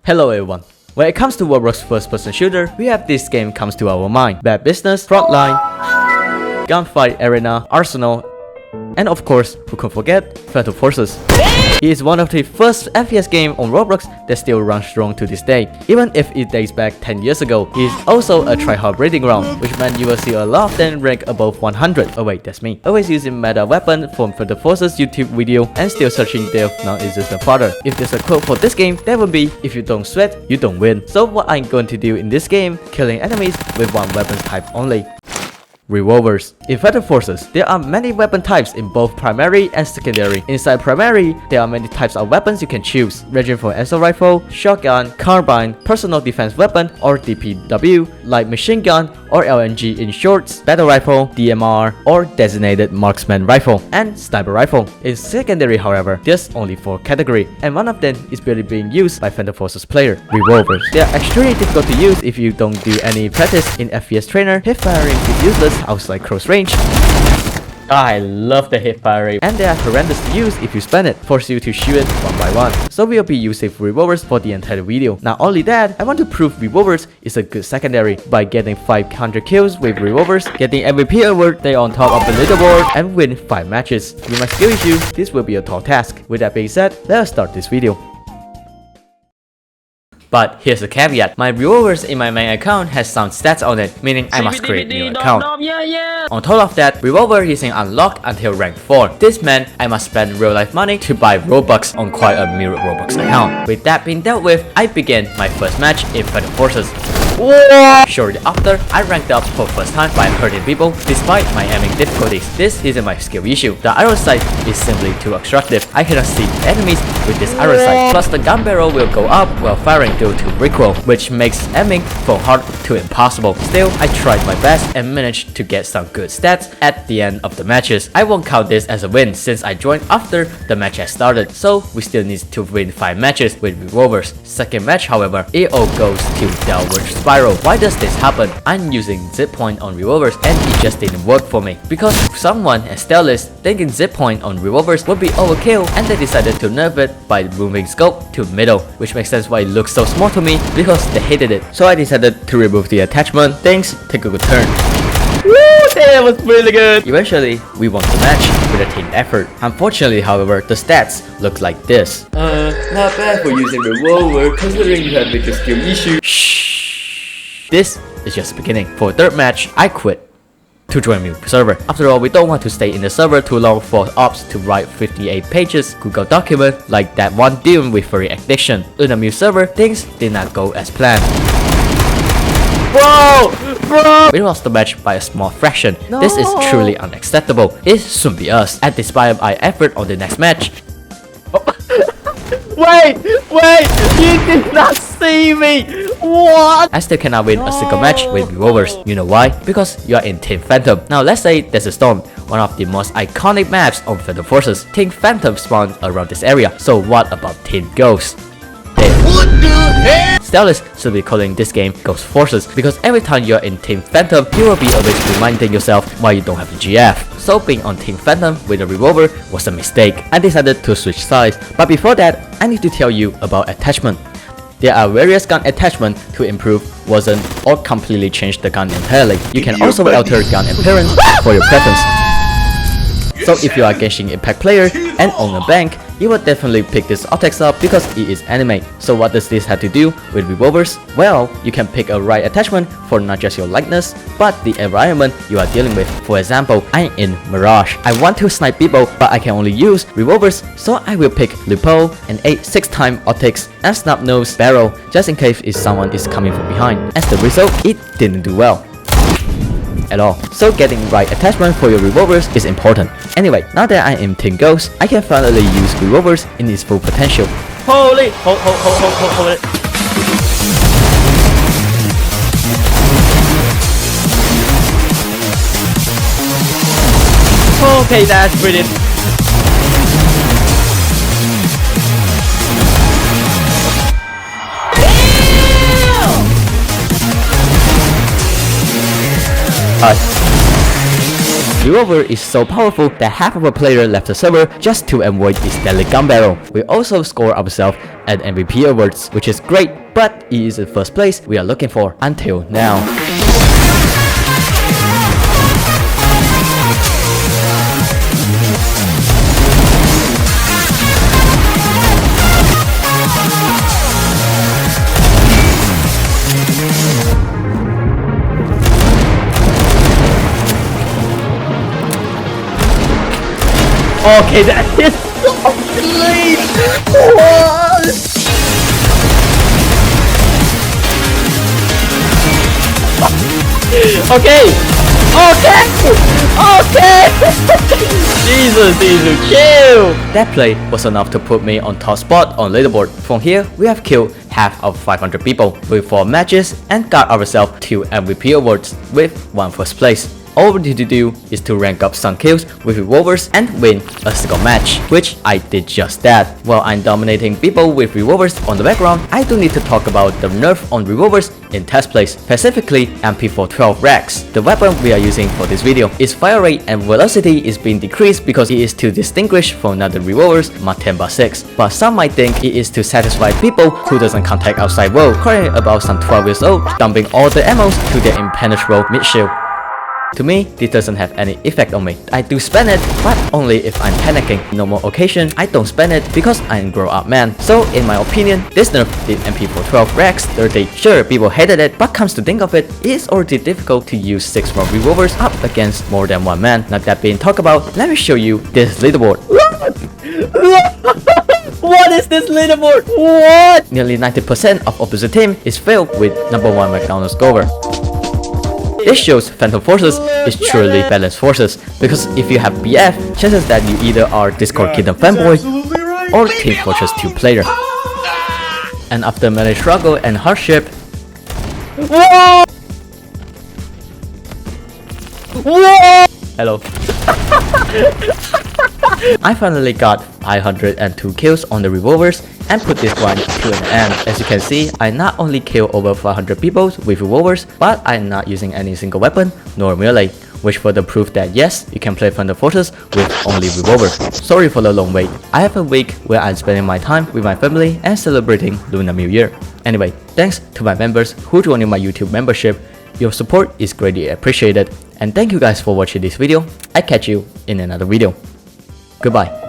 Hello everyone. When it comes to Roblox First Person Shooter, we have this game comes to our mind: BadBusiness, Frontline, Gunfight Arena, Arsenal, and of course, who can forget, Phantom Forces. It is one of the first FPS game on Roblox that still runs strong to this day. Even if it dates back 10 years ago, it is also a tryhard breeding ground, which meant you will see a lot of them rank above 100. Oh wait, that's me. Always using meta weapon from Phantom Forces YouTube video and still searching their non-existent father. If there's a quote for this game, that would be, if you don't sweat, you don't win. So what I'm going to do in this game, killing enemies with one weapon type only. Revolvers. In Phantom Forces, there are many weapon types in both primary and secondary. Inside primary, there are many types of weapons you can choose, ranging from assault rifle, shotgun, carbine, personal defense weapon, or DPW, like machine gun or LNG in shorts, battle rifle, DMR, or Designated Marksman Rifle, and sniper rifle. In secondary, however, there's only 4 categories, and one of them is barely being used by Phantom Forces player: revolvers. They are extremely difficult to use if you don't do any practice in FPS trainer. Hipfiring is useless outside close range. I love the hipfire, and they are horrendous to use if you spam it, force you to shoot it one by one. So we'll be using revolvers for the entire video. Not only that, I want to prove revolvers is a good secondary by getting 500 kills with revolvers, getting MVP award there on top of the leaderboard, and win 5 matches. With my skill issue, this will be a tall task. With that being said, let us start this video. But here's a caveat: my revolvers in my main account has some stats on it, meaning I must create a new account. On top of that, revolver is in unlocked until rank 4. This meant I must spend real life money to buy Robux on quite a mirrored Roblox account. With that being dealt with, I began my first match in Phantom Forces. Shortly after, I ranked up for first time by hurting people despite my aiming difficulties. This isn't my skill issue. The arrow sight is simply too obstructive. I cannot see enemies with this arrow sight. Plus the gun barrel will go up while firing due to recoil, which makes aiming from hard to impossible. Still, I tried my best and managed to get some good stats at the end of the matches. I won't count this as a win since I joined after the match has started, so we still need to win 5 matches with revolvers. Second match, however, it all goes to downward spiral. Why does this happen? I'm using zip point on revolvers and it just didn't work for me, because someone at Stylis thinking zip point on revolvers would be overkill, and they decided to nerf it by moving scope to middle, which makes sense why it looks so small to me, because they hated it. So I decided to remove the attachment. Things take a good turn. Woo! That was really good! Eventually, we won the match with a team effort. Unfortunately, however, the stats look like this. Not bad for using revolver, considering you had bigger skill issue. Shh. This is just the beginning. For a third match, I quit to join a new server. After all, we don't want to stay in the server too long for ops to write 58 pages Google document like that one dealing with furry addiction. In a new server, things did not go as planned. Bro! We lost the match by a small fraction. No. This is truly unacceptable. It shouldn't be us. And despite my effort on the next match... Wait! You did not see me! What? I still cannot win a single match with revolvers. You know why? Because you are in Team Phantom. Now let's say there's a storm, one of the most iconic maps on Phantom Forces. Team Phantom spawned around this area. So what about Team Ghost? What the heck? Stylis should be calling this game Ghost Forces, because every time you're in Team Phantom, you will be always reminding yourself why you don't have the GF. So being on Team Phantom with a revolver was a mistake. I decided to switch sides, but before that, I need to tell you about attachment. There are various gun attachments to improve, worsen, or completely change the gun entirely. You can also alter gun appearance for your preference. So if you are a Genshin Impact player and own a bank, you will definitely pick this object up because it is anime. So what does this have to do with revolvers? Well, you can pick a right attachment for not just your likeness, but the environment you are dealing with. For example, I'm in Mirage. I want to snipe people, but I can only use revolvers, so I will pick Lupo and 6x optics and snub nose barrel, just in case if someone is coming from behind. As the result, it didn't do well at all. So getting right attachment for your revolvers is important. Anyway, now that I am Team Ghost, I can finally use revolvers in its full potential. Holy! Hold it. Okay, that's brilliant. Revolver is so powerful that half of a player left the server just to avoid this deadly gun barrel. We also score ourselves an MVP awards, which is great, but it is the first place we are looking for until now. Okay, that is so late! What? Okay! Jesus, kill! That play was enough to put me on top spot on leaderboard. From here, we have killed half of 500 people with 4 matches and got ourselves 2 MVP awards with 1 first place. All we need to do is to rank up some kills with revolvers and win a single match, which I did just that. While I'm dominating people with revolvers on the background, I do need to talk about the nerf on revolvers in test place, specifically MP412 Rex. The weapon we are using for this video, its fire rate and velocity is being decreased because it is to distinguish from other revolvers Mark 10x6. But some might think it is to satisfy people who doesn't contact outside world, currently about some 12 years old, dumping all the ammos to their impenetrable mid-shield. To me, this doesn't have any effect on me. I do spend it, but only if I'm panicking. Normal occasion, I don't spend it because I'm a grown-up man. So in my opinion, this nerf did MP412 Rex dirty. Sure, people hated it, but comes to think of it, it is already difficult to use 6 round revolvers up against more than 1 man. Not that being talked about, let me show you this leaderboard. What is this leaderboard? What? Nearly 90% of opposite team is filled with #1 McDonald's goer. This shows Phantom Forces is truly balanced forces, because if you have BF, chances that you either are Discord Kingdom fanboy or Team Fortress 2 player. And after many struggle and hardship, whoa! Hello. I finally got 502 kills on the revolvers and put this one to an end. As you can see, I not only kill over 500 people with revolvers, but I'm not using any single weapon nor melee, which further proof that yes, you can play Phantom Forces with only revolver. Sorry for the long wait. I have a week where I'm spending my time with my family and celebrating Lunar New Year. Anyway, thanks to my members who joined my YouTube membership. Your support is greatly appreciated, and thank you guys for watching this video. I catch you in another video. Goodbye.